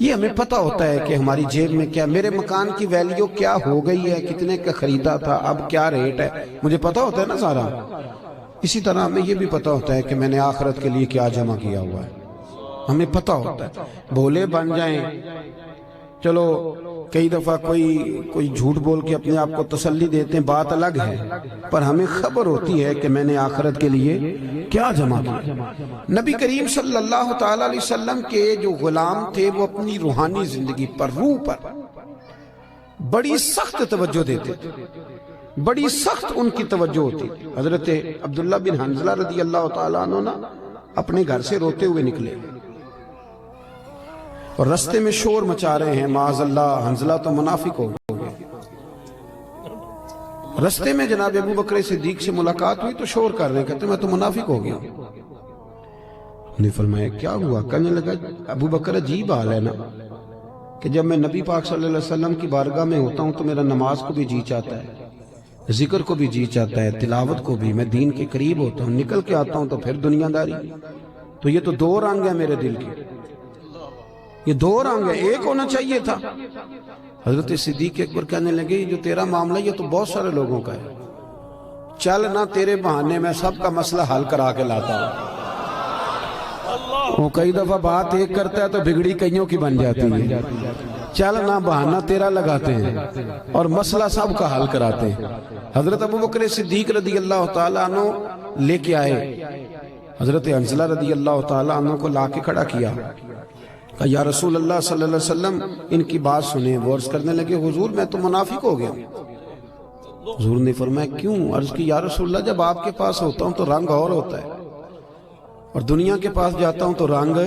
یہ ہمیں پتہ ہوتا ہے کہ ہماری جیب میں کیا، میرے مکان کی ویلیو کیا ہو گئی ہے، کتنے کا خریدا تھا، اب کیا ریٹ ہے، مجھے پتہ ہوتا ہے نا سارا۔ اسی طرح ہمیں یہ بھی پتہ ہوتا ہے کہ میں نے آخرت کے لیے کیا جمع کیا ہوا ہے، ہمیں پتہ ہوتا ہے۔ بھولے بن جائیں، چلو کئی دفعہ کوئی جھوٹ بول کے اپنے آپ کو تسلی دیتے ہیں، بات الگ ہے، پر ہمیں خبر ہوتی ہے کہ میں نے آخرت کے لیے کیا جمع کیا۔ نبی کریم صلی اللہ تعالی علیہ وسلم کے جو غلام تھے وہ اپنی روحانی زندگی پر، روح پر بڑی سخت توجہ دیتے تھے، بڑی سخت ان کی توجہ ہوتی۔ حضرت عبداللہ بن حنظلہ رضی اللہ تعالیٰ عنہ اپنے گھر سے روتے ہوئے نکلے اور رستے میں شور مچا رہے ہیں، معاذ اللہ حنظلہ تو منافق ہو گئے۔ رستے میں جناب ابو بکر صدیق سے ملاقات ہوئی تو شور کر رہے ہیں، کہتے میں تو منافق ہو گیا۔ انہوں نے فرمایا کیا ہوا؟ کہنے لگا ابو بکر عجیب حال ہے نا کہ جب میں نبی پاک صلی اللہ علیہ وسلم کی بارگاہ میں ہوتا ہوں تو میرا نماز کو بھی جی چاہتا ہے، ذکر کو بھی جی چاہتا ہے، تلاوت کو بھی، میں دین کے قریب ہوتا ہوں، نکل کے آتا ہوں تو پھر دنیا داری۔ تو یہ تو دو رنگ ہیں میرے دل کے، یہ دو رنگ ہے، ایک ہونا چاہیے تھا۔ حضرت صدیق اکبر کہنے لگے جو تیرا معاملہ یہ تو بہت سارے لوگوں کا ہے، چل نہ تیرے بہانے میں سب کا مسئلہ حل کرا کے لاتا ہوں۔ وہ کئی دفعہ بات ایک کرتا ہے تو بگڑی کئیوں کی بن جاتی ہے، چل نہ بہانہ تیرا لگاتے ہیں اور مسئلہ سب کا حل کراتے ہیں۔ حضرت ابو بکر صدیق رضی اللہ تعالیٰ عنہ لے کے آئے، حضرت حنظلہ رضی اللہ تعالیٰ عنہ کو لا کے کھڑا کیا، کہا یا رسول اللہ صلی اللہ علیہ وسلم ان کی بات سنیں۔ وہ عرض کرنے لگے حضور میں تو منافق ہو گیا۔ حضور نے فرمایا کیوں؟ عرض کی یا رسول اللہ جب آپ کے پاس ہوتا ہوں تو رنگ اور ہوتا ہے اور دنیا کے پاس جاتا ہوں تو رنگ،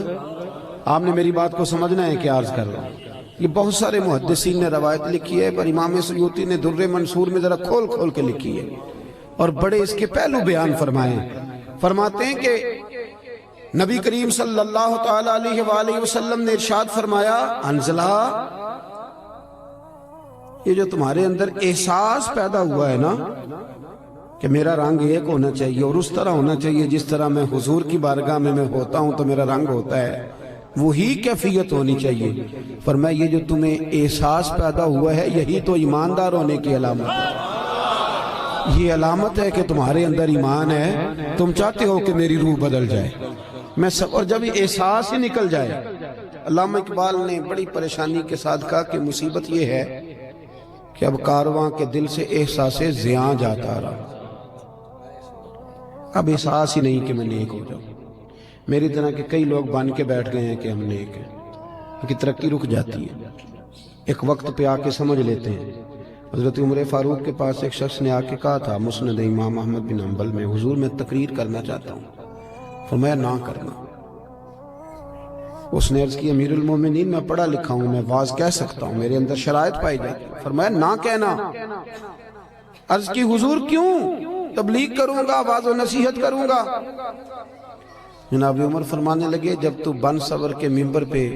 آپ نے میری بات کو سمجھنا ہے کہ عرض کر رہا ہوں۔ یہ بہت سارے محدثین نے روایت لکھی ہے، پر امام سیوطی نے در منصور میں ذرا کھول کھول کے لکھی ہے اور بڑے اس کے پہلو بیان فرمائے ہیں۔ فرماتے ہیں کہ نبی کریم صلی اللہ تعالی علیہ وآلہ وسلم نے ارشاد فرمایا حنظلہ یہ جو تمہارے اندر احساس پیدا ہوا ہے نا کہ میرا رنگ ایک ہونا چاہیے اور اس طرح ہونا چاہیے جس طرح میں حضور کی بارگاہ میں ہوتا ہوں تو میرا رنگ ہوتا ہے، وہی کیفیت ہونی چاہیے۔ فرمایا یہ جو تمہیں احساس پیدا ہوا ہے یہی تو ایماندار ہونے کی علامت ہے، یہ علامت ہے کہ تمہارے اندر ایمان ہے، تم چاہتے ہو کہ میری روح بدل جائے میں سب، اور جب یہ احساس ہی نکل جائے۔ علامہ اقبال نے بڑی پریشانی کے ساتھ کہا کہ مصیبت یہ ہے کہ اب کارواں کے دل سے احساس زیاں جاتا رہا، اب احساس ہی نہیں کہ میں نیک ہو جاؤں۔ میری طرح کے کئی لوگ بن کے بیٹھ گئے ہیں کہ ہم نیک ہیں، ان کی ترقی رک جاتی ہے، ایک وقت پہ آ کے سمجھ لیتے ہیں۔ حضرت عمر فاروق کے پاس ایک شخص نے آ کے کہا تھا مسند امام احمد بن حنبل میں، حضور میں تقریر کرنا چاہتا ہوں۔ فرمایا نہ کرنا۔ اس نے عرض کی امیر المومنین میں پڑھا لکھا ہوں، میں واز کہہ سکتا ہوں، میرے اندر شرائط پائی جاتی۔ فرمایا نہ کہنا۔ عرض کی حضور کیوں؟ تبلیغ کروں گا، واز و نصیحت کروں گا۔ جناب عمر فرمانے لگے جب تو بن سور کے ممبر پہ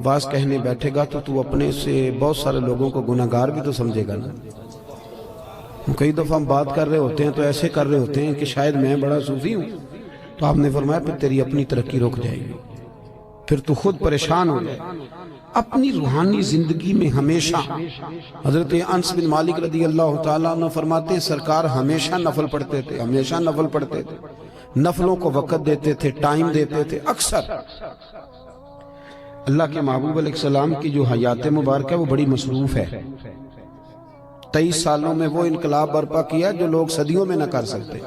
واز کہنے بیٹھے گا تو تو اپنے سے بہت سارے لوگوں کو گناہگار بھی تو سمجھے گا نا۔ کئی دفعہ ہم بات کر رہے ہوتے ہیں تو ایسے کر رہے ہوتے ہیں کہ شاید میں بڑا صوفی ہوں، تو آپ نے فرمایا پھر تیری اپنی ترقی رک جائے گی، پھر تو خود پریشان ہو جائے۔ اپنی روحانی زندگی میں ہمیشہ، حضرت انس بن مالک رضی اللہ تعالیٰ عنہ فرماتے ہیں سرکار ہمیشہ نفل پڑھتے تھے، ہمیشہ نفل پڑھتے تھے، نفلوں کو وقت دیتے تھے، ٹائم دیتے تھے۔ اکثر اللہ کے محبوب علیہ السلام کی جو حیات مبارکہ ہے وہ بڑی مصروف ہے۔ 23 سالوں میں وہ انقلاب برپا کیا جو لوگ صدیوں میں نہ کر سکتے،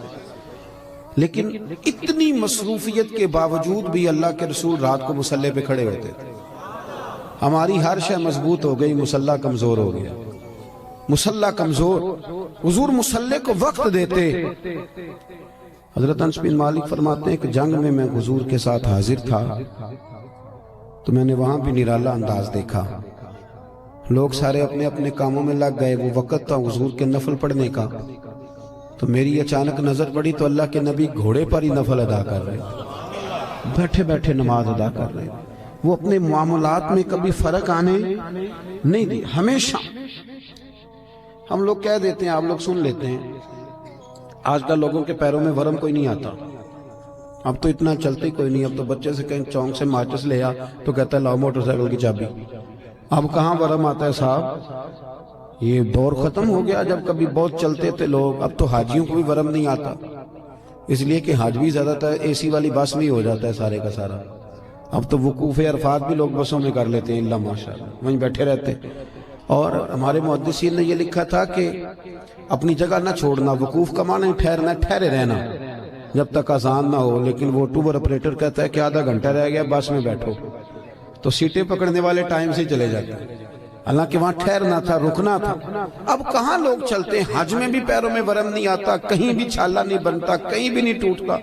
لیکن اتنی مصروفیت کے باوجود بھی اللہ کے رسول رات کو مصلی پہ کھڑے ہوتے تھے۔ ہماری ہر شے مضبوط ہو گئی، مصلی کمزور ہو گیا، مصلی کمزور، حضور مصلی کو وقت دیتے۔ حضرت انس بن مالک فرماتے ہیں کہ جنگ میں حضور کے ساتھ حاضر تھا تو میں نے وہاں بھی نرالا انداز دیکھا، لوگ سارے اپنے اپنے کاموں میں لگ گئے، وہ وقت تھا حضور کے نفل پڑھنے کا، تو میری اچانک نظر پڑی تو اللہ کے نبی گھوڑے پر ہی نفل ادا کر رہے، بیٹھے بیٹھے نماز ادا کر رہے۔ وہ اپنے معاملات میں کبھی فرق آنے نہیں دی، ہمیشہ۔ ہم لوگ کہہ دیتے ہیں، آپ لوگ سن لیتے ہیں، آج کل لوگوں کے پیروں میں ورم کوئی نہیں آتا، اب تو اتنا چلتے کوئی نہیں. اب تو بچے سے کہیں چونک سے ماچس لے آ تو کہتا ہے لاؤ موٹر سائیکل کی چابی. اب کہاں ورم آتا ہے صاحب؟ یہ دور ختم ہو گیا جب کبھی بہت چلتے تھے لوگ. اب تو حاجیوں کو بھی ورم نہیں آتا، اس لیے کہ حاج بھی زیادہ تر اے سی والی بس میں ہو جاتا ہے سارے کا سارا. اب تو وقوف عرفات بھی لوگ بسوں میں کر لیتے ہیں، اللہ ماشاءاللہ وہیں بیٹھے رہتے. اور ہمارے محدثین نے یہ لکھا تھا کہ اپنی جگہ نہ چھوڑنا، وقوف کا معنی ٹھہرنا، ٹھہرے رہنا جب تک اذان نہ ہو. لیکن وہ ٹور آپریٹر کہتا ہے کہ آدھا گھنٹہ رہ گیا بس میں بیٹھو، تو سیٹیں پکڑنے والے ٹائم سے چلے جاتے ہیں، حالانکہ وہاں ٹھہرنا تھا، رکنا تھا. اب کہاں لوگ چلتے ہیں؟ حج میں بھی پیروں میں ورم نہیں آتا، کہیں بھی چھالا نہیں بنتا، کہیں بھی نہیں ٹوٹتا.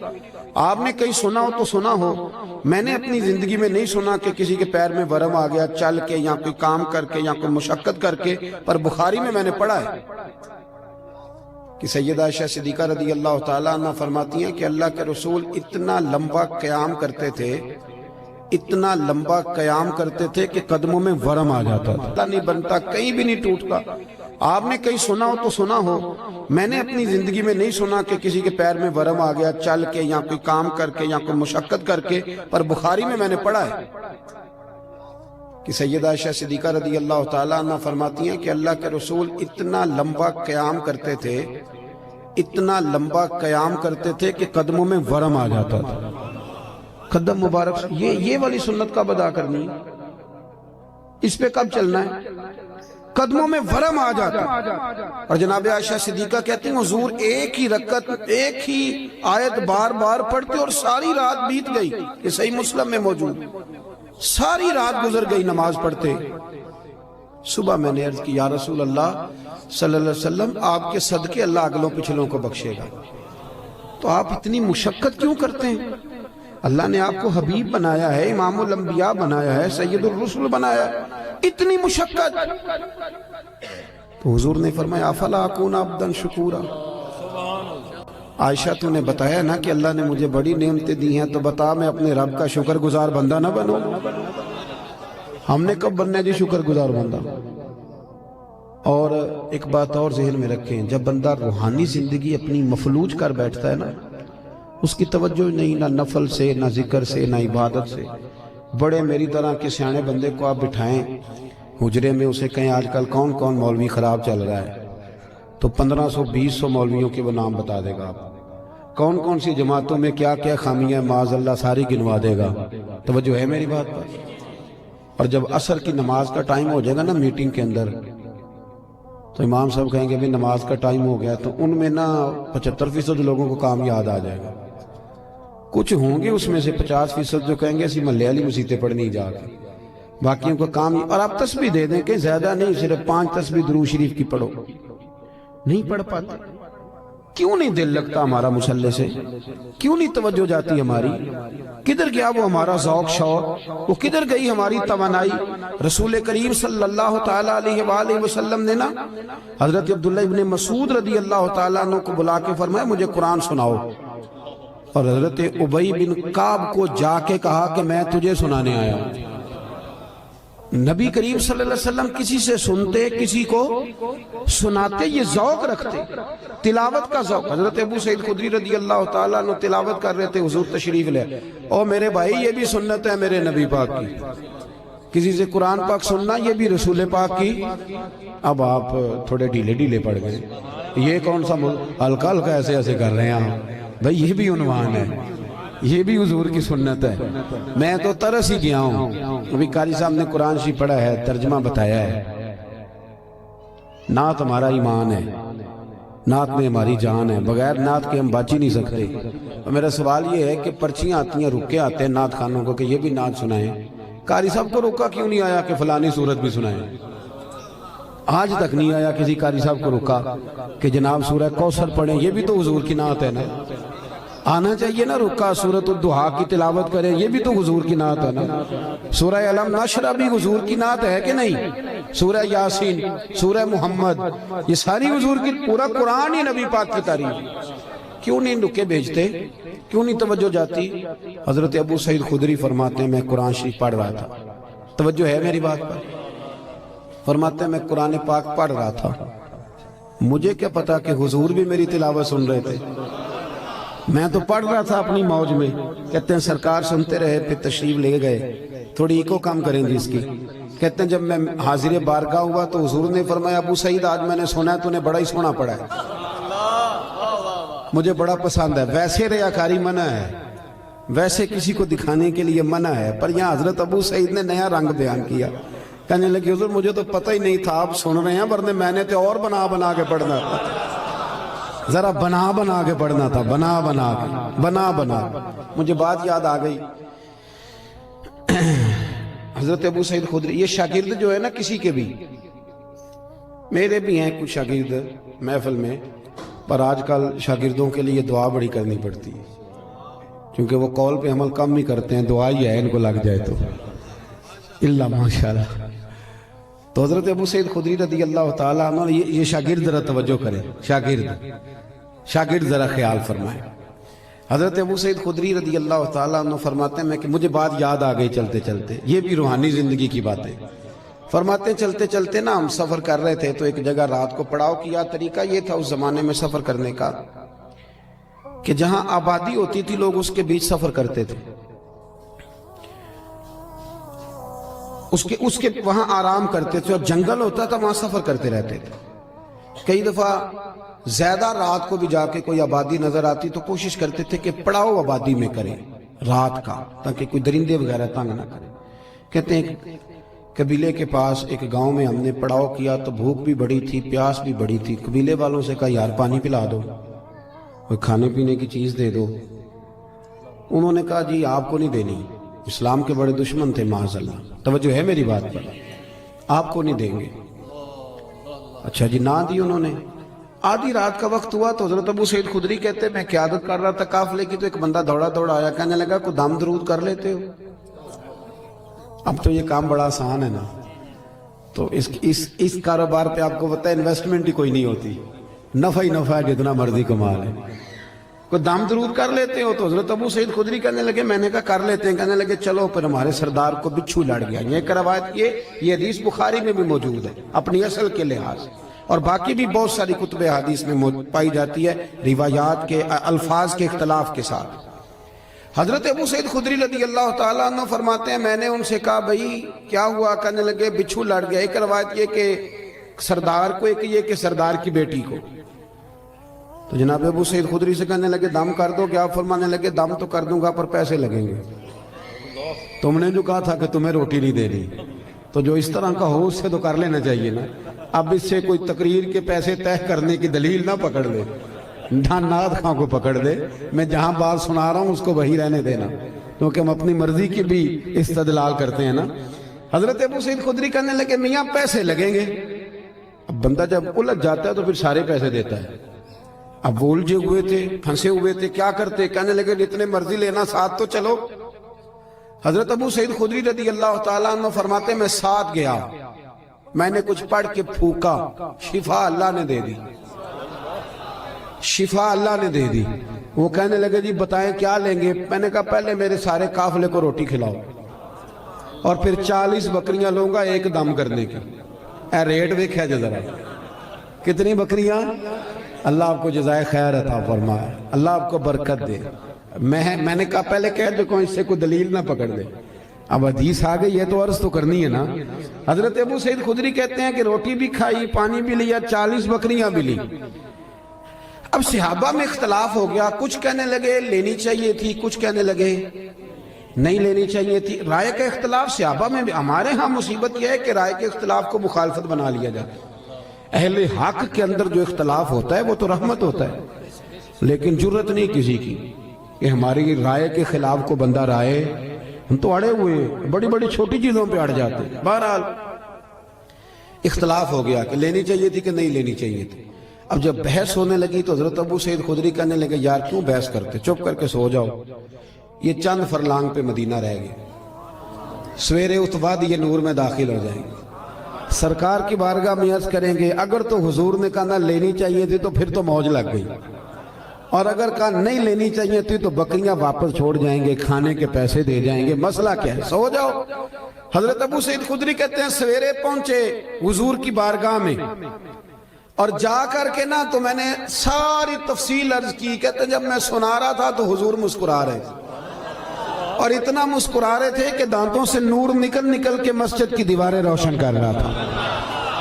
آپ نے کہیں سنا ہو تو سنا ہو، میں نے اپنی زندگی میں نہیں سنا کہ کسی کے پیر میں ورم آ گیا چل کے یا کوئی کام کر کے یا کوئی مشقت کر کے. پر بخاری میں نے پڑھا ہے کہ سیدہ عائشہ صدیقہ رضی اللہ تعالیٰ عنہ فرماتی ہیں کہ اللہ کے رسول اتنا لمبا قیام کرتے تھے، اتنا لمبا قیام کرتے تھے کہ قدموں میں ورم آ جاتا تھا، نہیں بنتا، کہیں بھی نہیں ٹوٹتا. آپ نے کہیں سنا ہو تو سنا ہو، میں نے اپنی زندگی میں نہیں سنا کہ کسی کے پیر میں ورم آ گیا چل کے یا کوئی کام کر کے یا کوئی مشقت کر کے. پر بخاری میں نے پڑھا ہے کہ سیدہ عائشہ صدیقہ رضی اللہ تعالیٰ عنہ فرماتی ہیں کہ اللہ کے رسول اتنا لمبا قیام کرتے تھے، اتنا لمبا قیام کرتے تھے کہ قدموں میں ورم آ جاتا تھا. قدم مبارک یہ والی سنت کب ادا کرنی ہے؟ اس پہ کب چلنا ہے؟ قدموں میں ورم آ جاتا. اور جناب عائشہ صدیقہ کہتی ہیں حضور ایک ہی رکعت ایک ہی آیت بار بار پڑھتے اور ساری رات بیت گئی. یہ صحیح مسلم میں موجود، ساری رات گزر گئی نماز پڑھتے. صبح میں نے عرض کی یا رسول اللہ صلی اللہ علیہ وسلم آپ کے صدقے اللہ اگلوں پچھلوں کو بخشے گا، تو آپ اتنی مشقت کیوں کرتے ہیں؟ اللہ نے آپ کو حبیب بنایا ہے، امام الانبیاء بنایا ہے، سید الرسل بنایا ہے، اتنی مشقت. تو حضور نے فرمایا افلا اکون عبدا شکورا. عائشہ تو نے بتایا نا کہ اللہ نے مجھے بڑی نعمتیں دی ہیں، تو بتا میں اپنے رب کا شکر گزار بندہ نہ بنوں؟ ہم نے کب بننا جی شکر گزار بندہ؟ اور ایک بات اور ذہن میں رکھیں، جب بندہ روحانی زندگی اپنی مفلوج کر بیٹھتا ہے نا، اس کی توجہ نہیں نہ نفل سے، نہ ذکر سے، نہ عبادت سے. بڑے میری طرح کے سیانے بندے کو آپ بٹھائیں حجرے میں، اسے کہیں آج کل کون کون مولوی خراب چل رہا ہے، تو 1500-2000 مولویوں کے وہ نام بتا دے گا. آپ کون کون سی جماعتوں میں کیا کیا خامیاں معاذ اللہ ساری گنوا دے گا. توجہ ہے میری بات پر؟ اور جب عصر کی نماز کا ٹائم ہو جائے گا نا میٹنگ کے اندر، تو امام صاحب کہیں گے بھی نماز کا ٹائم ہو گیا، تو ان میں نا 75% لوگوں کو کام یاد آ جائے گا. کچھ ہوں گے اس میں سے 50% جو کہیں گے اسی محلے والی مسیتیں پڑھنی جا کے، باقیوں کا کام. اور آپ تسبیح دے دیں کہ زیادہ نہیں، صرف 5 تسبیح درود شریف کی پڑھو. نہیں پڑھ پاتے. کیوں نہیں دل لگتا ہمارا مصلی سے؟ کیوں نہیں توجہ جاتی ہماری؟ کدھر گیا وہ ہمارا ذوق شوق؟ وہ کدھر گئی ہماری توانائی؟ رسول کریم صلی اللہ تعالیٰ علیہ وآلہ وسلم نے نا حضرت عبداللہ ابن مسعود رضی اللہ تعالیٰ عنہ کو بلا کے فرمایا مجھے قرآن سناؤ. اور حضرت ابی بن کعب کو جا کے کہا کہ میں تجھے سنانے آیا ہوں. نبی کریم صلی اللہ علیہ وسلم کسی سے سنتے، کسی کو سناتے، یہ ذوق رکھتے، تلاوت کا ذوق. حضرت ابو سعید خدری رضی اللہ تعالیٰ عنہ تلاوت کر رہے تھے، حضور تشریف لے. اور میرے بھائی یہ بھی سنت ہے میرے نبی پاک کی، کسی سے قرآن پاک سننا یہ بھی رسول پاک کی. اب آپ تھوڑے ڈھیلے پڑ گئے، یہ کون سا ہلکا ہلکا ایسے کر رہے ہیں آپ؟ بھائی یہ بھی عنوان ہے، یہ بھی حضور کی سنت ہے. میں تو ترس ہی گیا ہوں. ابھی قاری صاحب نے قرآن شریف پڑھا ہے، ترجمہ بتایا ہے. نعت ہمارا ایمان ہے، نعت میں ہماری جان ہے، بغیر نعت کے ہم بچ ہی نہیں سکتے. اور میرا سوال یہ ہے کہ پرچیاں آتی ہیں، رکے آتے ہیں نعت خانوں کو کہ یہ بھی نعت سنائیں. قاری صاحب کو روکا کیوں نہیں آیا کہ فلانی سورت بھی سنائیں؟ آج تک نہیں آیا کسی قاری صاحب کو روکا کہ جناب سورہ کوثر پڑھیں، یہ بھی تو حضور کی نعت ہے نا. آنا چاہیے نا رکا سورۃ الضحیٰ کی تلاوت کریں، یہ بھی تو حضور کی نعت ہے نا. سورہ علم نشرہ بھی حضور کی نعت ہے کہ نہیں؟ سورہ یاسین، سورہ محمد، یہ ساری حضور کی، پورا قرآن ہی نبی پاک کی تعریف. کیوں نہیں رکے بھیجتے؟ کیوں نہیں توجہ جاتی؟ حضرت ابو سعید خدری فرماتے ہیں میں قرآن شریف پڑھ رہا تھا، توجہ ہے میری بات پر؟ فرماتے ہیں میں قرآن پاک پڑھ رہا تھا، مجھے کیا پتا کہ حضور بھی میری تلاوت سن رہے تھے. میں تو پڑھ رہا تھا اپنی موج میں، کہتے ہیں سرکار سنتے رہے، پھر تشریف لے گئے، تھوڑی ایکو کام کریں جی اس کی۔ کہتے ہیں جب میں حاضر بارگاہ ہوا تو حضور نے فرمایا ابو سعید آج میں نے سنا ہے تو نے بڑا ہی سونا پڑا ہے، مجھے بڑا پسند ہے۔ ویسے ریاکاری منع ہے، ویسے کسی کو دکھانے کے لیے منع ہے، پر یہاں حضرت ابو سعید نے نیا رنگ بیان کیا۔ کہنے لگے حضور مجھے تو پتہ ہی نہیں تھا آپ سن رہے ہیں، ورنہ میں نے تو اور بنا بنا کے پڑھنا تھا، ذرا بنا بنا کے پڑھنا تھا، بنا بنا کے، بنا بنا۔ مجھے بات یاد آ گئی، حضرت ابو سعید خدری، یہ شاگرد جو ہے نا کسی کے بھی، میرے بھی ہیں کچھ شاگرد محفل میں، پر آج کل شاگردوں کے لیے دعا بڑی کرنی پڑتی ہے، کیونکہ وہ قول پہ عمل کم ہی کرتے ہیں، دعا ہی ہے ان کو لگ جائے تو اللہ ماشاءاللہ۔ تو حضرت ابو سعید خدری رضی اللہ تعالیٰ عنہ، یہ شاگرد ذرا توجہ کریں، شاگرد ذرا خیال فرمائیں۔ حضرت ابو سعید خدری رضی اللہ تعالیٰ عنہ فرماتے ہیں کہ مجھے بات یاد آ گئی چلتے چلتے، یہ بھی روحانی زندگی کی باتیں۔ فرماتے ہیں چلتے چلتے نا ہم سفر کر رہے تھے تو ایک جگہ رات کو پڑاؤ کیا۔ طریقہ یہ تھا اس زمانے میں سفر کرنے کا کہ جہاں آبادی ہوتی تھی لوگ اس کے بیچ سفر کرتے تھے، اس کے وہاں آرام کرتے تھے، اور جنگل ہوتا تھا وہاں سفر کرتے رہتے تھے۔ کئی دفعہ زیادہ رات کو بھی جا کے کوئی آبادی نظر آتی تو کوشش کرتے تھے کہ پڑاؤ آبادی میں کریں رات کا، تاکہ کوئی درندے وغیرہ تنگ نہ کریں۔ کہتے ہیں قبیلے کے پاس ایک گاؤں میں ہم نے پڑاؤ کیا تو بھوک بھی بڑی تھی، پیاس بھی بڑی تھی۔ قبیلے والوں سے کہا یار پانی پلا دو، کوئی کھانے پینے کی چیز دے دو۔ انہوں نے کہا جی آپ کو نہیں دینی، اسلام کے بڑے دشمن تھے معاذ اللہ، توجہ ہے میری بات پر، آپ کو نہیں دیں گے۔ اچھا جی نہ دی انہوں نے۔ آدھی رات کا وقت ہوا تو حضرت ابو سعید خدری کہتے میں قیادت کر رہا تھا قافلے کی، تو ایک بندہ دوڑا دوڑا آیا، کہنے لگا کوئی دم درود کر لیتے ہو؟ اب تو یہ کام بڑا آسان ہے نا، تو اس کاروبار پہ آپ کو پتہ ہے انویسٹمنٹ ہی کوئی نہیں ہوتی، نفع ہی نفع ہے، جتنا مرضی کما لے۔ کوئی دم درود کر لیتے ہو؟ تو حضرت ابو سعید خدری کہنے لگے میں نے کہا کر لیتے ہیں۔ کہنے لگے چلو، پھر ہمارے سردار کو بچھو لڑ گیا۔ یہ روایت یہ حدیث بخاری میں بھی موجود ہے اپنی اصل کے لحاظ سے، اور باقی بھی بہت ساری کتب حدیث میں پائی جاتی ہے روایات کے الفاظ کے اختلاف کے ساتھ۔ حضرت ابو سعید خدری رضی اللہ تعالیٰ عنہ فرماتے ہیں میں نے ان سے کہا بھائی کیا ہوا؟ کہنے لگے بچھو لڑ گیا۔ ایک روایت یہ کہ سردار کو، ایک یہ کہ سردار کی بیٹی کو۔ تو جناب ابو سعید خدری سے کہنے لگے دم کر دو کیا؟ فرمانے لگے دم تو کر دوں گا پر پیسے لگیں گے، تم نے جو کہا تھا کہ تمہیں روٹی نہیں دینی، تو جو اس طرح کا ہو اس سے تو کر لینا چاہیے نا۔ اب اس سے کوئی تقریر کے پیسے طے کرنے کی دلیل نہ پکڑ لے، ناد خاں کو پکڑ دے۔ میں جہاں بات سنا رہا ہوں اس کو وہی رہنے دینا، کیونکہ ہم اپنی مرضی کی بھی استدلال کرتے ہیں نا۔ حضرت ابو سعید خدری کہنے لگے میاں پیسے لگیں گے۔ اب بندہ جب الجھ جاتا ہے تو پھر سارے پیسے دیتا ہے۔ اب وہ الجھے ہوئے تھے، پھنسے ہوئے تھے، کیا کرتے؟ کہنے لگے جتنے مرضی لینا، ساتھ تو چلو۔ حضرت ابو سعید خدری رضی اللہ تعالیٰ عنہ فرماتے میں ساتھ گیا، میں نے کچھ پڑھ کے پھونکا، شفا اللہ نے دے دی، شفا اللہ نے دے دی۔ وہ کہنے لگے جی بتائیں کیا لیں گے؟ میں نے کہا پہلے میرے سارے قافلے کو روٹی کھلاؤ، اور پھر 40 بکریاں لوں گا ایک دم کرنے کی۔ اے ریٹ دیکھا جا ذرا، کتنی بکریاں؟ اللہ آپ کو جزائے خیر عطا فرمائے، اللہ آپ کو برکت دے۔ میں نے کہا پہلے کہہ دو کہ اس سے کوئی دلیل نہ پکڑ دے۔ اب حدیث آ گئی ہے تو عرض تو کرنی ہے نا۔ حضرت ابو سعید خدری کہتے ہیں کہ روٹی بھی کھائی، پانی بھی لیا، 40 بکریاں بھی لی۔ اب صحابہ میں اختلاف ہو گیا، کچھ کہنے لگے لینی چاہیے تھی، کچھ کہنے لگے نہیں لینی چاہیے تھی۔ رائے کا اختلاف صحابہ میں بھی۔ ہمارے ہاں مصیبت یہ ہے کہ رائے کے اختلاف کو مخالفت بنا لیا جاتا ہے۔ اہل حق کے اندر جو اختلاف ہوتا ہے وہ تو رحمت ہوتا ہے، لیکن جرت نہیں کسی کی کہ ہماری رائے کے خلاف کو بندہ رائے۔ ہم تو اڑے ہوئے بڑی بڑی چھوٹی چیزوں پہ اڑ جاتے ہیں۔ بہرحال اختلاف ہو گیا کہ لینی چاہیے تھی کہ نہیں لینی چاہیے تھی۔ اب جب بحث ہونے لگی تو حضرت ابو سعید خدری کہنے لگے یار کیوں بحث کرتے، چپ کر کے سو جاؤ، یہ چند فرلانگ پہ مدینہ رہ گئے، سویرے اتوا یہ نور میں داخل ہو جائیں گے، سرکار کی بارگاہ میں عرض کریں گے اگر تو حضور نے کہا نہ لینی چاہیے تھی تو پھر تو موج لگ گئی، اور اگر کہا نہیں لینی چاہیے تھی تو بکریاں واپس چھوڑ جائیں گے، کھانے کے پیسے دے جائیں گے، مسئلہ کیا ہے، سو جاؤ۔ حضرت ابو سعید خدری کہتے ہیں سویرے پہنچے حضور کی بارگاہ میں، اور جا کر کے نا تو میں نے ساری تفصیل عرض کی. کہتے جب میں سنا رہا تھا تو حضور مسکرا رہے تھے اور اتنا مسکرا رہے تھے کہ دانتوں سے نور نکل نکل کے مسجد کی دیواریں روشن کر رہا تھا.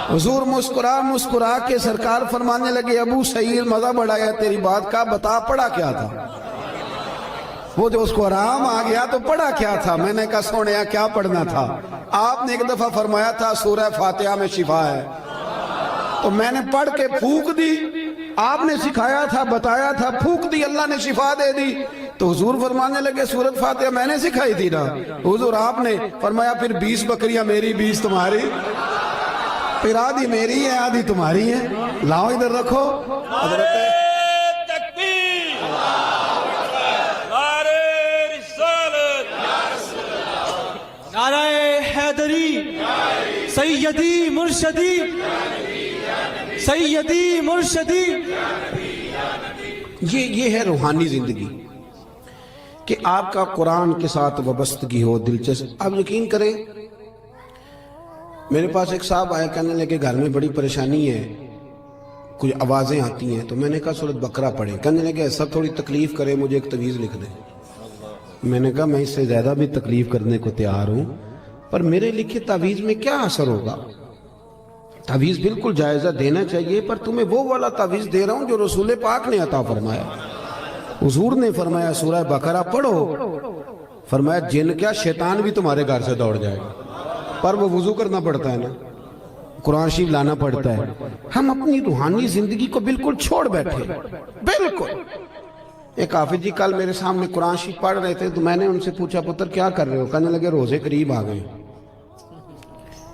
حضور مسکرا مسکرا کے سرکار فرمانے لگے ابو سعید مزہ بڑا گیا تیری بات کا, بتا پڑھا کیا تھا. وہ جو اس کو آرام آ گیا تو پڑھا کیا تھا. میں نے کہا سونیا کیا پڑھنا تھا؟ آپ نے ایک دفعہ فرمایا تھا سورہ فاتحہ میں شفا ہے, تو میں نے پڑھ کے پھونک دی. آپ نے سکھایا تھا, بتایا تھا, پھونک دی, اللہ نے شفا دے دی. تو حضور فرمانے لگے سورۃ فاتحہ میں نے سکھائی تھی نا. حضور آپ نے فرمایا پھر 20 بکریاں میری 20 تمہاری, پھر آدھی میری ہے آدھی تمہاری ہے, لاؤ ادھر رکھو. نعرہ حیدری سیدی مرشدی سیدی مرشدی. یہ ہے روحانی زندگی کہ آپ کا قرآن کے ساتھ وابستگی ہو, دلچسپ. آپ یقین کریں میرے پاس ایک صاحب آئے, کہنے لگے گھر میں بڑی پریشانی ہے, کچھ آوازیں آتی ہیں. تو میں نے کہا سورۃ بقرہ پڑھیں. کہنے لگے ایسا تھوڑی تکلیف کرے, مجھے ایک تعویذ لکھ دیں. میں نے کہا میں اس سے زیادہ بھی تکلیف کرنے کو تیار ہوں, پر میرے لکھے تعویذ میں کیا اثر ہوگا؟ تعویذ بالکل جائزہ دینا چاہیے, پر تمہیں وہ والا تعویذ دے رہا ہوں جو رسول پاک نے عطا فرمایا. حضور نے فرمایا سورہ بقرہ پڑھو, فرمایا جن کیا شیطان بھی تمہارے گھر سے دوڑ جائے گا. پر وہ وضو کرنا پڑتا ہے نا, قرآن شریف لانا پڑتا ہے. ہم اپنی روحانی زندگی کو بالکل چھوڑ بیٹھے, بالکل. ایک حافظ جی کل میرے سامنے قرآن شریف پڑھ رہے تھے, تو میں نے ان سے پوچھا پتر کیا کر رہے ہو؟ کہنے لگے روزے قریب آ گئے.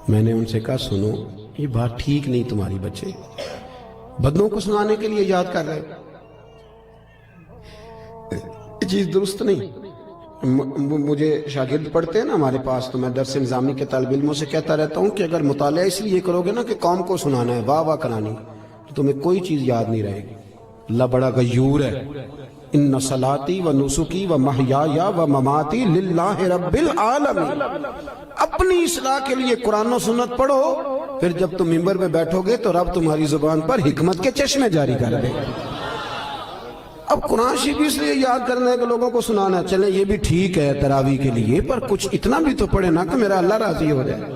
میں نے ان سے کہا سنو یہ بات ٹھیک نہیں تمہاری بچے, بدنوں کو سنانے کے لیے یاد کر رہے, یہ چیز درست نہیں. مجھے شاگرد پڑھتے ہیں نا ہمارے پاس, تو میں درس نظامی کے طالب علموں سے کہتا رہتا ہوں کہ اگر مطالعہ اس لیے کرو گے نا کہ قوم کو سنانا ہے, واہ واہ کرانی, تو تمہیں کوئی چیز یاد نہیں رہے گی. اللہ بڑا غیور ہے. ان صلاتی و نسکی و محیایا و مماتی للہ رب العالمین. اپنی اصلاح کے لیے قرآن و سنت پڑھو, پھر جب تم منبر پہ بیٹھو گے تو رب تمہاری زبان پر حکمت کے چشمے جاری کر دے. اب قرآن شریف اس لیے یاد کرنے کے لوگوں کو سنانا, چلیں یہ بھی ٹھیک ہے تراویح کے لیے, پر کچھ اتنا بھی تو پڑھے نا کہ میرا اللہ راضی ہو جائے,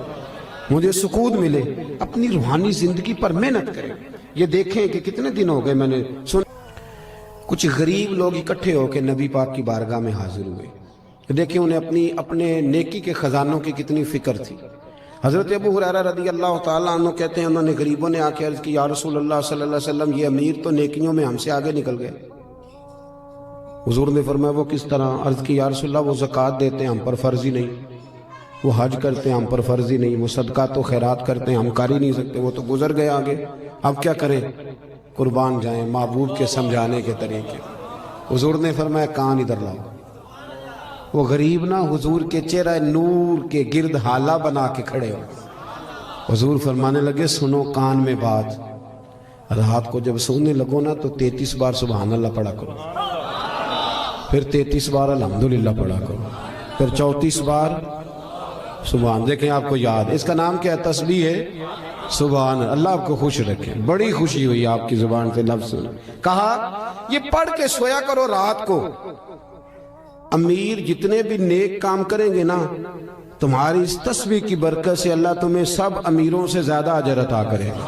مجھے سکون ملے. اپنی روحانی زندگی پر محنت کریں. یہ دیکھیں کہ کتنے دن ہو گئے میں نے سن کچھ غریب لوگ اکٹھے ہو کے نبی پاک کی بارگاہ میں حاضر ہوئے. دیکھیں انہیں اپنے نیکی کے خزانوں کی کتنی فکر تھی. حضرت ابو ہریرہ رضی اللہ تعالیٰ عنہ کہتے ہیں انہوں نے غریبوں نے آ کے عرض کی یا رسول اللہ صلی اللہ علیہ وسلم یہ امیر تو نیکیوں میں ہم سے آگے نکل گئے. حضور نے فرمایا وہ کس طرح؟ عرض کی یا رسول اللہ وہ زکوٰۃ دیتے ہیں ہم پر فرض ہی نہیں, وہ حج کرتے ہیں ہم پر فرض ہی نہیں, وہ صدقات و خیرات کرتے ہیں ہم کر ہی نہیں سکتے, وہ تو گزر گئے آگے, اب کیا کریں؟ قربان جائیں محبوب کے سمجھانے کے طریقے. حضور نے فرمایا کان ادھر لاؤ. وہ غریب نا حضور کے چہرہ نور کے گرد حالہ بنا کے کھڑے ہو. حضور فرمانے لگے سنو کان میں بات, رات کو جب سونے لگو نا تو 33 بار سبحان اللہ پڑھا کرو, پھر 33 بار الحمدللہ پڑھا کرو, پھر 34 بار سبحان. دیکھیں آپ کو یاد, اس کا نام کیا تسبیح ہے سبحان. اللہ آپ کو خوش رکھے. بڑی خوشی ہوئی آپ کی زبان سے لفظ سنا. کہا یہ پڑھ کے سویا کرو رات کو. امیر جتنے بھی نیک کام کریں گے نا تمہاری اس تسبیح کی برکت سے اللہ تمہیں سب امیروں سے زیادہ اجر عطا کرے گا.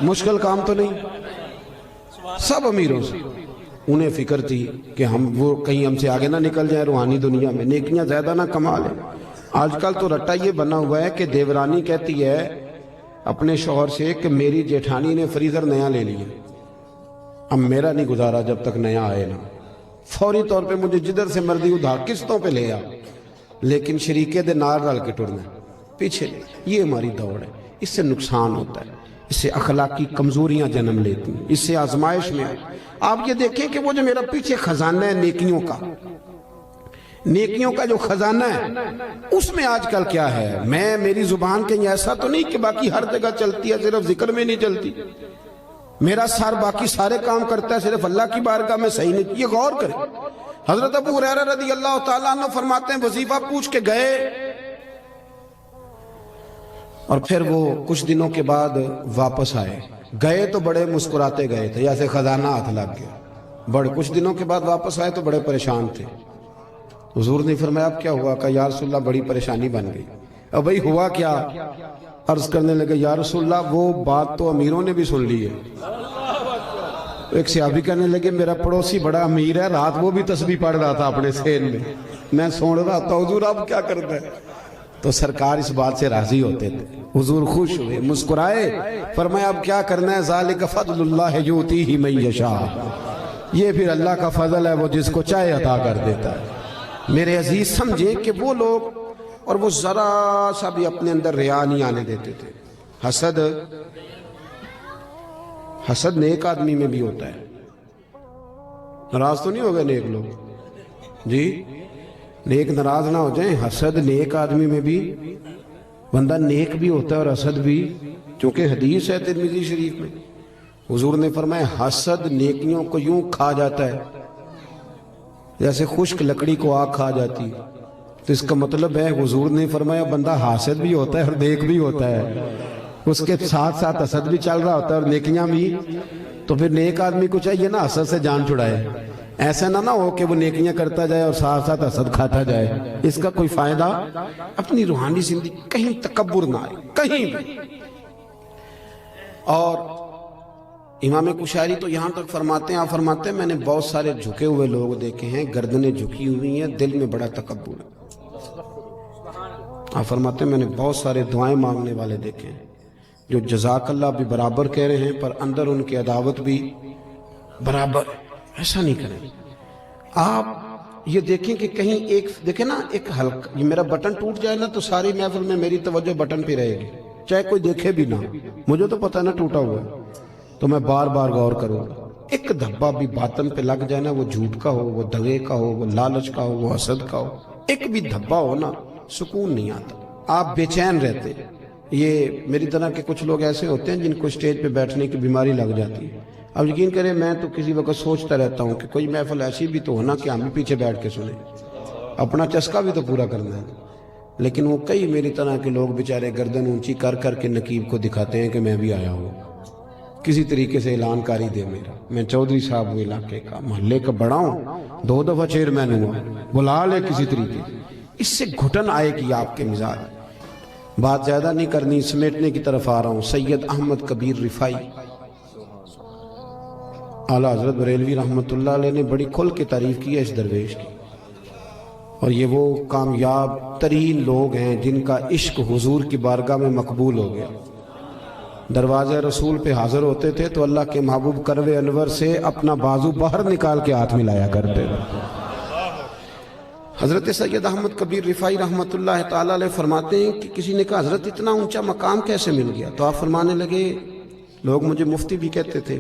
مشکل کام تو نہیں, سب امیروں سے. انہیں فکر تھی کہ وہ کہیں ہم سے آگے نہ نکل جائیں روحانی دنیا میں, نیکیاں زیادہ نہ کما لیں. آج کل تو رٹا یہ بنا ہوا ہے کہ دیورانی کہتی ہے اپنے شوہر سے کہ میری جیٹھانی نے فریزر نیا لے لیا, اب میرا نہیں گزارا جب تک نیا آئے نا, فوری طور پہ مجھے جدھر سے مرضی ادھار قسطوں پہ لے آ, لیکن شریکے دے نار ڈال کے ٹرنا پیچھے. یہ ہماری دوڑ ہے, اس سے نقصان ہوتا ہے, اس سے اخلاقی کمزوریاں جنم لیتی ہیں, اس سے آزمائش میں آئے. آپ یہ دیکھیں کہ وہ جو میرا پیچھے خزانہ ہے نیکیوں کا جو خزانہ ہے اس میں آج کل کیا ہے. میری زبان کہیں ایسا تو نہیں کہ باقی ہر جگہ چلتی ہے صرف ذکر میں نہیں چلتی, میرا سر باقی سارے کام کرتا ہے صرف اللہ کی بارگاہ میں صحیح نہیں. یہ غور کریں. حضرت ابو ہریرہ رضی اللہ تعالیٰ عنہ فرماتے ہیں وظیفہ پوچھ کے گئے اور پھر وہ کچھ دنوں کے بعد واپس آئے. گئے تو بڑے مسکراتے گئے تھے جیسے خزانہ ہاتھ لگ گیا. بڑے کچھ دنوں کے بعد واپس آئے تو بڑے پریشان تھے. حضور نے فرمایا اب کیا ہوا؟ کہ یا رسول اللہ بڑی پریشانی بن گئی. اب بھائی ہوا کیا؟ عرض کرنے لگے یا رسول اللہ وہ بات تو امیروں نے بھی سن لی ہے. ایک صحابی کہنے لگے میرا پڑوسی بڑا امیر ہے، رات وہ بھی تسبیح پڑھ رہا تھا اپنے سین میں سن رہا تھا. حضور اب کیا کرتا ہے؟ تو سرکار اس بات سے راضی ہوتے تھے. حضور خوش ہوئے، مسکرائے، فرمایا اب کیا کرنا ہے؟ ذالک فضل اللہ یؤتیہ من یشاء، یہ پھر اللہ کا فضل ہے، وہ جس کو چاہے عطا کر دیتا ہے. میرے عزیز سمجھیں کہ وہ لوگ اور وہ ذرا سا بھی اپنے اندر ریا نہیں آنے دیتے تھے. حسد نیک آدمی میں بھی ہوتا ہے. ناراض تو نہیں ہو گئے نیک لوگ جی؟ نیک ناراض نہ ہو جائیں. حسد نیک آدمی میں بھی، بندہ نیک بھی ہوتا ہے اور حسد بھی، چونکہ حدیث ہے ترمذی شریف میں حضور نے فرمایا حسد نیکیوں کو یوں کھا جاتا ہے جیسے خشک لکڑی کو آگ کھا جاتی. تو اس کا مطلب ہے حضور نے فرمایا بندہ حاسد بھی ہوتا ہے اور نیک بھی ہوتا ہے، اس کے ساتھ ساتھ حسد بھی چل رہا ہوتا ہے اور نیکیاں بھی. تو پھر نیک آدمی کو چاہیے نا حسد سے جان چھڑائے. ایسا نہ ہو کہ وہ نیکیاں کرتا جائے اور ساتھ ساتھ حسد کھاتا جائے. اس کا کوئی فائدہ. اپنی روحانی زندگی کہیں تکبر نہ آئے کہیں بھی. اور امام کشاری تو یہاں تک فرماتے ہیں، آپ فرماتے ہیں میں نے بہت سارے جھکے ہوئے لوگ دیکھے ہیں، گردنیں جھکی ہوئی ہیں، دل میں بڑا تکبر ہے. آپ فرماتے ہیں میں نے بہت سارے دعائیں مانگنے والے دیکھے ہیں جو جزاک اللہ بھی برابر کہہ رہے ہیں پر اندر ان کی عداوت بھی برابر. ایسا نہیں کریں. آپ یہ دیکھیں کہ کہیں ایک دیکھیں نا، ایک ہلکا یہ میرا بٹن ٹوٹ جائے نا تو ساری محفل میں میری توجہ بٹن پہ رہے گی، چاہے کوئی دیکھے بھی نہ. مجھے تو پتہ نہ ٹوٹا ہوا ہے تو میں بار بار غور کروں گا. ایک دھبا بھی باطن پہ لگ جائے نا، وہ جھوٹ کا ہو، وہ دغے کا ہو، وہ لالچ کا ہو، وہ حسد کا ہو، ایک بھی دھبا ہو نا سکون نہیں آتا. آپ بے چین رہتے. یہ میری طرح کے کچھ لوگ ایسے ہوتے ہیں جن کو اسٹیج پہ بیٹھنے کی بیماری لگ جاتی ہے. اب یقین کریں میں تو کسی وقت سوچتا رہتا ہوں کہ کوئی محفل ایسی بھی تو ہونا کہ ہم بھی پیچھے بیٹھ کے سنیں، اپنا چسکا بھی تو پورا کرنا ہے. لیکن وہ کئی میری طرح کے لوگ بیچارے گردن اونچی کر کر کے نقیب کو دکھاتے ہیں کہ میں بھی آیا ہوں. کسی طریقے سے اعلان کاری دے میرا، میں چودھری صاحب ہوں، علاقے کا محلے کا بڑا ہوں، 2 دفعہ چیئرمین ہوا، بلا لے کسی طریقے. اس سے گھٹن آئے گی آپ کے مزاج. بات زیادہ نہیں کرنی، سمیٹنے کی طرف آ رہا ہوں. سید احمد کبیر رفائی اعلیٰ حضرت بریلوی رحمۃ اللہ علیہ نے بڑی کھل کے تعریف کی ہے اس درویش کی. اور یہ وہ کامیاب ترین لوگ ہیں جن کا عشق حضور کی بارگاہ میں مقبول ہو گیا. دروازے رسول پہ حاضر ہوتے تھے تو اللہ کے محبوب کروے انور سے اپنا بازو باہر نکال کے ہاتھ ملایا کرتے تھے. حضرت سید احمد کبیر رفائی رحمۃ اللہ تعالیٰ علیہ فرماتے ہیں کہ کسی نے کہا حضرت اتنا اونچا مقام کیسے مل گیا؟ تو آپ فرمانے لگے لوگ مجھے مفتی بھی کہتے تھے،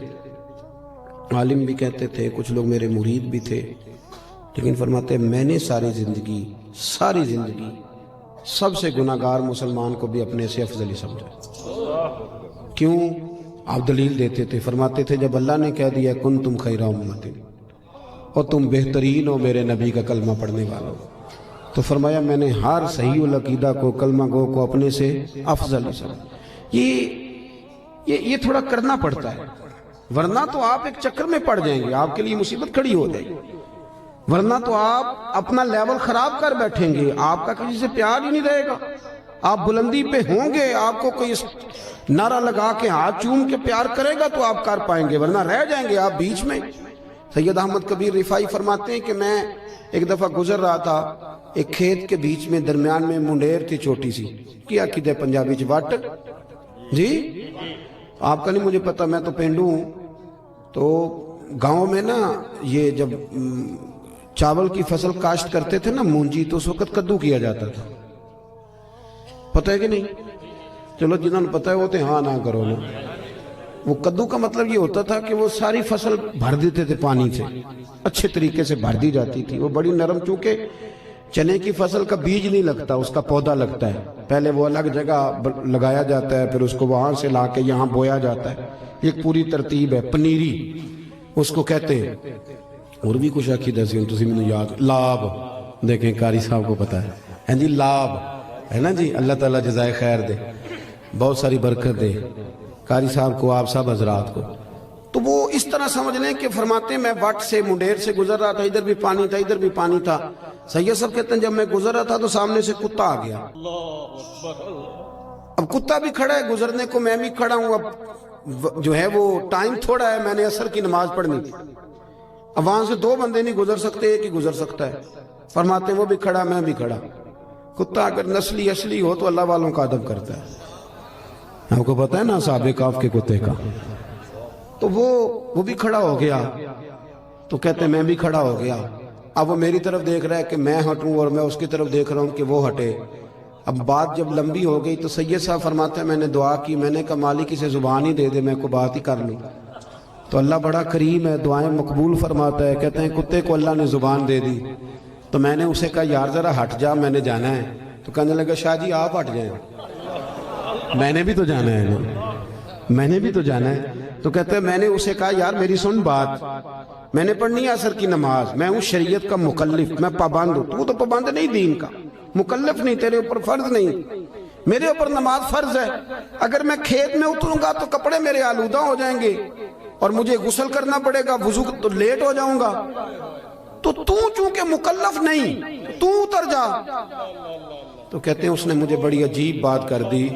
عالم بھی کہتے تھے، کچھ لوگ میرے مرید بھی تھے، لیکن فرماتے ہیں میں نے ساری زندگی سب سے گناہگار مسلمان کو بھی اپنے سے افضل ہی سمجھا. کیوں؟ آپ دلیل دیتے تھے. فرماتے تھے جب اللہ نے کہہ دیا کن تم خیر امت اور تم بہترین ہو میرے نبی کا کلمہ پڑھنے والوں، تو فرمایا میں نے ہر صحیح العقیدہ کو، کلمہ گو کو اپنے سے افضل ہی سمجھا. یہ تھوڑا کرنا پڑتا ہے، ورنہ تو آپ ایک چکر میں پڑ جائیں گے، آپ کے لیے مصیبت کھڑی ہو جائے گی. ورنہ تو آپ اپنا لیول خراب کر بیٹھیں گے، آپ کا کسی سے پیار ہی نہیں رہے گا. آپ بلندی پہ ہوں گے، آپ کو کوئی نعرہ لگا کے ہاتھ چوم کے پیار کرے گا تو آپ کر پائیں گے، ورنہ رہ جائیں گے آپ بیچ میں. سید احمد کبیر رفائی فرماتے ہیں کہ میں ایک دفعہ گزر رہا تھا ایک کھیت کے بیچ میں، درمیان میں منڈیر تھی چھوٹی سی. کیا کہتے ہیں پنجابی چ وٹ جی؟ آپ کا نہیں مجھے پتا، میں تو پینڈو ہوں. تو گاؤں میں نا یہ جب چاول کی فصل کاشت کرتے تھے نا مونجی، تو اس وقت کدو کیا جاتا تھا. پتہ ہے کہ نہیں؟ چلو جنہوں نے پتہ ہے وہ تو ہاں نہ کرو نا. وہ کدو کا مطلب یہ ہوتا تھا کہ وہ ساری فصل بھر دیتے تھے پانی سے، اچھے طریقے سے بھر دی جاتی تھی. وہ بڑی نرم، چونکہ چنے کی فصل کا بیج نہیں لگتا، اس کا پودا لگتا ہے. پہلے وہ الگ جگہ لگایا جاتا ہے، پھر اس کو وہاں سے لا کے یہاں بویا جاتا ہے. ایک پوری ترتیب ہے. پنیری اس کو کہتے ہیں. اور بھی کچھ عقیدہ سی تسی مجھے یاد، لاب دیکھیں قاری صاحب کو پتہ ہے. ہاں جی لاب ہے نا جی، اللہ تعالیٰ جزائے خیر دے. بہت ساری برکت دے قاری صاحب کو, آپ سب حضرات کو. تو وہ اس طرح سمجھ لیں کہ فرماتے ہیں میں وٹ سے منڈیر سے گزر رہا تھا, ادھر بھی پانی تھا ادھر بھی پانی تھا. سید صاحب کہتے ہیں جب میں گزر رہا تھا تو سامنے سے کتا آ گیا. اب کتا بھی کھڑا ہے گزرنے کو, میں بھی کھڑا ہوں. اب جو ہے وہ ٹائم تھوڑا ہے, میں نے عصر کی نماز پڑھنی تھی. اب وہاں سے 2 بندے نہیں گزر سکتے, ایک ہی گزر سکتا ہے. فرماتے ہیں وہ بھی کھڑا میں بھی کھڑا. کتا اگر نسلی اصلی ہو تو اللہ والوں کا ادب کرتا ہے. آپ کو پتا ہے نا اصحاب کہف کے کتے کا. تو وہ بھی کھڑا ہو گیا. تو کہتے ہیں میں بھی کھڑا ہو گیا. اب وہ میری طرف دیکھ رہا ہے کہ میں ہٹوں, اور میں اس کی طرف دیکھ رہا ہوں کہ وہ ہٹے. اب بات جب لمبی ہو گئی تو سید صاحب فرماتے ہیں میں نے دعا کی, میں نے کہا مالک اسے زبان ہی دے دے, میں کو بات ہی کر لوں. تو اللہ بڑا کریم ہے, دعائیں مقبول فرماتا ہے. کہتے ہیں کتے کو اللہ نے زبان دے دی. تو میں نے اسے کہا یار ذرا ہٹ جا, میں نے جانا ہے. تو کہنے لگا شاہ جی آپ ہٹ جائیں, میں نے بھی تو جانا ہے نا, میں نے بھی تو جانا ہے. تو کہتے ہیں میں نے اسے کہا یار میری سن بات, میں نے پڑھنی ہے عصر کی نماز, میں ہوں شریعت کا مکلف, میں پابند ہوں. تو تو پابند نہیں دین کا, مکلف نہیں, تیرے اوپر فرض نہیں. میرے اوپر نماز فرض ہے. اگر میں کھیت میں اتروں گا تو کپڑے میرے آلودہ ہو جائیں گے اور مجھے غسل کرنا پڑے گا, وضو تو لیٹ ہو جاؤں گا. تو چونکہ مکلف نہیں تو اتر جا. تو کہتے ہیں اس نے مجھے بڑی عجیب بات کر دی.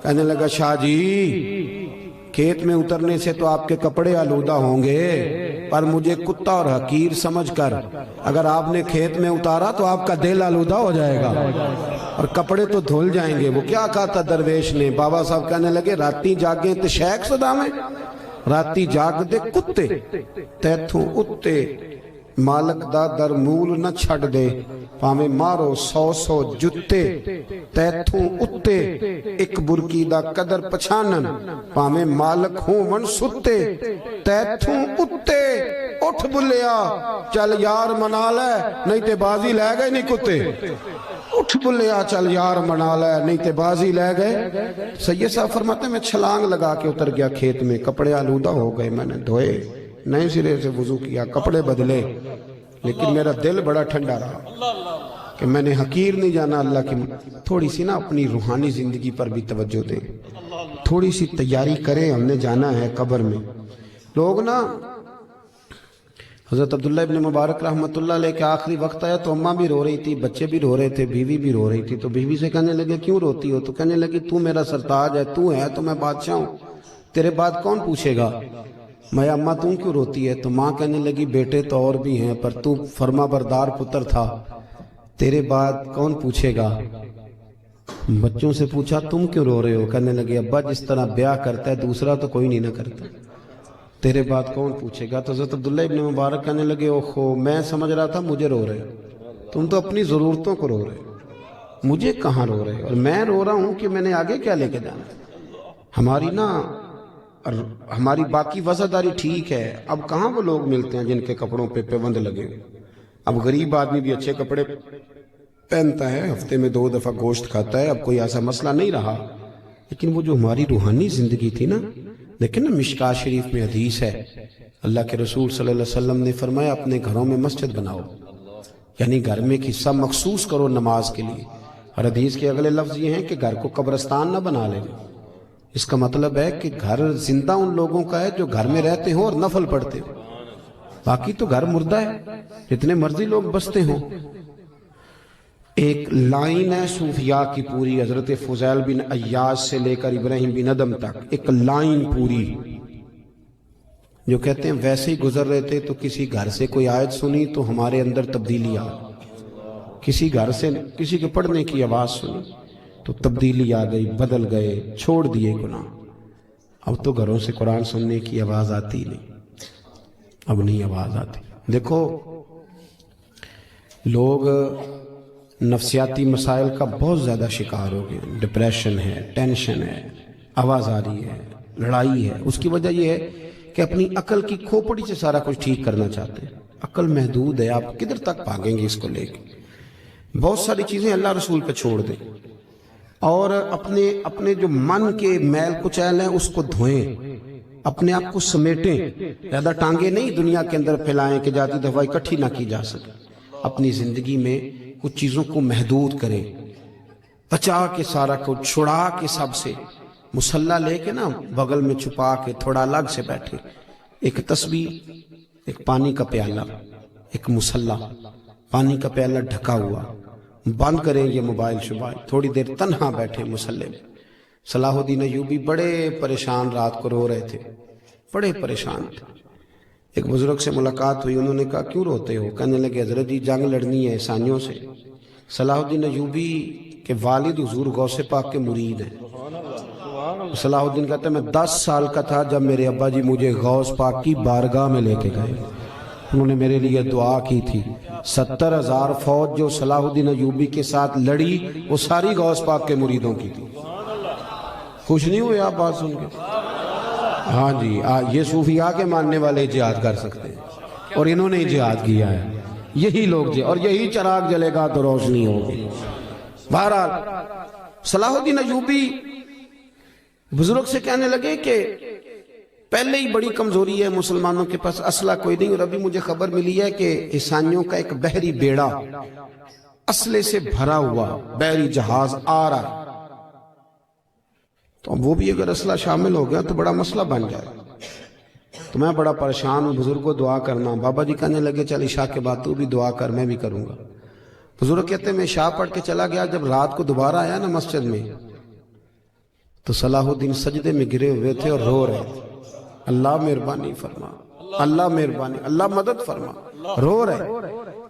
کہنے لگا شاہ جی کھیت میں اترنے سے تو آپ کے کپڑے آلودہ ہوں گے, پر مجھے کتا اور حقیر سمجھ کر اگر آپ نے کھیت میں اتارا تو آپ کا دل آلودہ ہو جائے گا اور کپڑے تو دھل جائیں گے. وہ کیا کہا تھا درویش نے؟ بابا صاحب کہنے لگے راتی جاگیں تے شیخ صدا میں, راتی جاگ دے کتے تیتھوں اتے, مالک دا در مول نہ چھڑ دے, پامیں مارو 100 جتے تیتھوں اتے, ایک برکی دا قدر پچھانن, پامیں مالک ہوں من ستے تیتھوں اتے. اٹھ بلیا چل یار منا لے نہیں تے بازی لے گئے نہیں کتے. اٹھ بلیا چل یار منا لے نہیں تے بازی لے گئے. سید صاحب فرماتے ہیں میں چھلانگ لگا کے اتر گیا کھیت میں, کپڑے آلودہ ہو گئے, میں نے دھوئے, نئے سرے سے وضو کیا, کپڑے بدلے, لیکن میرا دل بڑا ٹھنڈا رہا کہ میں نے حقیر نہیں جانا. اللہ کی تھوڑی سی نا اپنی روحانی زندگی پر بھی توجہ دیں, تھوڑی سی تیاری کریں, ہم نے جانا ہے قبر میں. لوگ نا حضرت عبداللہ ابن مبارک رحمت اللہ علیہ کے آخری وقت آیا تو اماں بھی رو رہی تھی, بچے بھی رو رہے تھے, بیوی بھی رو رہی تھی. تو بیوی سے کہنے لگے کیوں روتی ہو؟ تو کہنے لگی تو میرا سرتاج ہے, تو ہے تو میں بادشاہ ہوں, تیرے بعد کون پوچھے گا؟ میں اماں تم کیوں روتی ہے؟ تو ماں کہنے لگی بیٹے تو اور بھی ہیں پر تو فرما بردار پتر تھا, تیرے بعد کون پوچھے گا؟ بچوں سے پوچھا تم کیوں رو رہے ہو؟ کہنے لگے ابا جس طرح بیاہ کرتا ہے دوسرا تو کوئی نہیں نہ کرتا, تیرے بعد کون پوچھے گا؟ تو حضرت عبداللہ ابن مبارک کہنے لگے اوہو میں سمجھ رہا تھا مجھے رو رہے, تم تو اپنی ضرورتوں کو رو رہے, مجھے کہاں رو رہے؟ اور میں رو رہا ہوں کہ میں نے آگے کیا لے کے جانا. ہماری باقی وزاداری ٹھیک ہے, اب کہاں وہ لوگ ملتے ہیں جن کے کپڑوں پہ پابند لگے ہوئے. اب غریب آدمی بھی اچھے کپڑے پہنتا ہے, ہفتے میں 2 دفعہ گوشت کھاتا ہے, اب کوئی ایسا مسئلہ نہیں رہا. لیکن وہ جو ہماری روحانی زندگی تھی نا, لیکن مشکاہ شریف میں حدیث ہے, اللہ کے رسول صلی اللہ علیہ وسلم نے فرمایا اپنے گھروں میں مسجد بناؤ, یعنی گھر میں ایک حصہ مخصوص کرو نماز کے لیے. اور حدیث کے اگلے لفظ یہ ہیں کہ گھر کو قبرستان نہ بنا لیں. اس کا مطلب ہے کہ گھر زندہ ان لوگوں کا ہے جو گھر میں رہتے ہوں اور نفل پڑھتے ہوں, باقی تو گھر مردہ ہے جتنے مرضی لوگ بستے ہوں. ایک لائن ہے صوفیاء کی پوری, حضرت فضیل بن عیاض سے لے کر ابراہیم بن ادم تک, ایک لائن پوری جو کہتے ہیں ویسے ہی گزر رہے تھے تو کسی گھر سے کوئی آیت سنی تو ہمارے اندر تبدیلی آ, کسی گھر سے کسی کے پڑھنے کی آواز سنی تو تبدیلی آ گئی, بدل گئے, چھوڑ دیے گناہ. اب تو گھروں سے قرآن سننے کی آواز آتی نہیں, اب نہیں آواز آتی. دیکھو لوگ نفسیاتی مسائل کا بہت زیادہ شکار ہو گئے, ڈپریشن ہے, ٹینشن ہے, آواز آ رہی ہے, لڑائی ہے. اس کی وجہ یہ ہے کہ اپنی عقل کی کھوپڑی سے سارا کچھ ٹھیک کرنا چاہتے ہیں. عقل محدود ہے, آپ کدھر تک بھاگیں گے اس کو لے کے؟ بہت ساری چیزیں اللہ رسول پہ چھوڑ دیں اور اپنے جو من کے میل کچیل ہیں اس کو دھوئیں, اپنے آپ کو سمیٹیں. زیادہ ٹانگیں نہیں دنیا کے اندر پھیلائیں کہ جاتی دفعہ اکٹھی نہ کی جا سکے. اپنی زندگی میں کچھ چیزوں کو محدود کریں, بچا کے سارا کو چھڑا کے سب سے, مسلح لے کے نا بغل میں چھپا کے تھوڑا الگ سے بیٹھے، ایک تسبیح، ایک پانی کا پیالہ، ایک مسلح، پانی کا پیالہ ڈھکا ہوا، بند کریں یہ موبائل شبائل، تھوڑی دیر تنہا بیٹھے مسلح میں۔ صلاح الدین ایوبی بڑے پریشان رات کو رو رہے تھے، بڑے پریشان تھے۔ ایک بزرگ سے ملاقات ہوئی، انہوں نے کہا کیوں روتے ہو؟ کہنے لگے حضرت جی جنگ لڑنی ہے عیسائیوں سے۔ صلاح الدین ایوبی کے والد حضور غوث پاک کے مرید ہیں۔ صلاح الدین کہتے ہیں میں 10 سال کا تھا جب میرے ابا جی مجھے غوث پاک کی بارگاہ میں لے کے گئے، انہوں نے میرے لیے دعا کی تھی۔ 70,000 فوج جو صلاح الدین ایوبی کے ساتھ لڑی وہ ساری غوث پاک کے مریدوں کی تھی۔ خوش نہیں ہوئے آپ بات سن کے؟ ہاں جی، یہ صوفیاء کے ماننے والے جہاد کر سکتے ہیں، اور انہوں نے جہاد کیا ہے، یہی لوگ اور یہی چراغ جلے گا تو روشنی ہوگی۔ بہرحال صلاح الدین ایوبی بزرگ سے کہنے لگے کہ پہلے ہی بڑی کمزوری ہے مسلمانوں کے پاس، اسلحہ کوئی نہیں، اور ابھی مجھے خبر ملی ہے کہ عیسائیوں کا ایک بحری بیڑا اسلحے سے بھرا ہوا بحری جہاز آ رہا ہے، تو وہ بھی اگر اسلحہ شامل ہو گیا تو بڑا مسئلہ بن جائے، تو میں بڑا پریشان ہوں، بزرگ کو دعا کرنا۔ بابا جی کہنے لگے چل عشاء کے بعد تو بھی دعا کر، میں بھی کروں گا۔ بزرگ کہتے ہیں میں عشاء پڑھ کے چلا گیا، جب رات کو دوبارہ آیا نا مسجد میں تو صلاح الدین سجدے میں گرے ہوئے تھے اور رو رہے تھے، اللہ مہربانی فرما، اللہ مہربانی، اللہ مدد فرما، رو رہے۔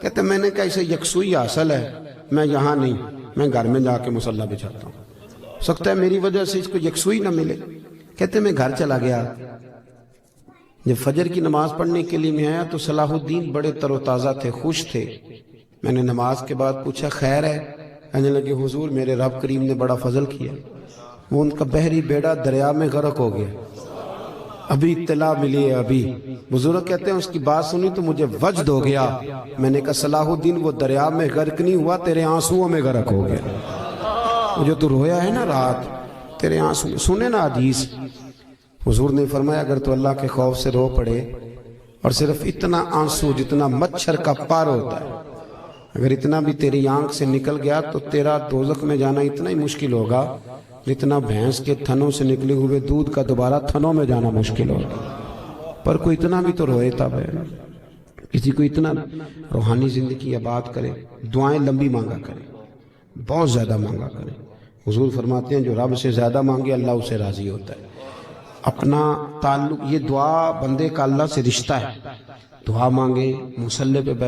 کہتے ہیں میں نے کہا اسے یکسوئی حاصل ہے، میں یہاں نہیں، میں گھر میں جا کے مصلی بچھاتا ہوں، سکتا ہے میری وجہ سے اس کو یکسوئی نہ ملے۔ کہتے ہیں میں گھر چلا گیا، جب فجر کی نماز پڑھنے کے لیے میں آیا تو صلاح الدین بڑے تر و تازہ تھے، خوش تھے۔ میں نے نماز کے بعد پوچھا خیر ہے؟ کہنے لگے حضور میرے رب کریم نے بڑا فضل کیا، وہ ان کا بحری بیڑا دریا میں غرق ہو گیا، ابھی اطلاع ملی ہے ابھی۔ بزرگ کہتے ہیں اس کی بات سنی تو مجھے وجد ہو گیا، میں نے کہا صلاح الدین وہ دریا میں غرق نہیں ہوا، تیرے آنسوؤں میں غرق ہو گیا، جو تو رویا ہے نا رات، تیرے آنسو سنے نا حدیث۔ حضور نے فرمایا اگر تو اللہ کے خوف سے رو پڑے اور صرف اتنا آنسو جتنا مچھر کا پار ہوتا ہے اگر اتنا بھی تیری آنکھ سے نکل گیا تو تیرا دوزخ میں جانا اتنا ہی مشکل ہوگا جتنا بھینس کے تھنوں سے نکلے ہوئے دودھ کا دوبارہ تھنوں میں جانا مشکل ہوگا۔ پر کوئی اتنا بھی تو روئے تب ہے، کسی کو اتنا روحانی زندگی آباد کرے، دعائیں لمبی مانگا کرے، بہت زیادہ مانگا کرے۔ حضور فرماتے ہیں جو رب سے زیادہ مانگے اللہ اسے راضی ہوتا ہے۔ اپنا تعلق، یہ دعا بندے کا اللہ سے رشتہ ہے، دعا مانگے، مصلی پہ بیٹھ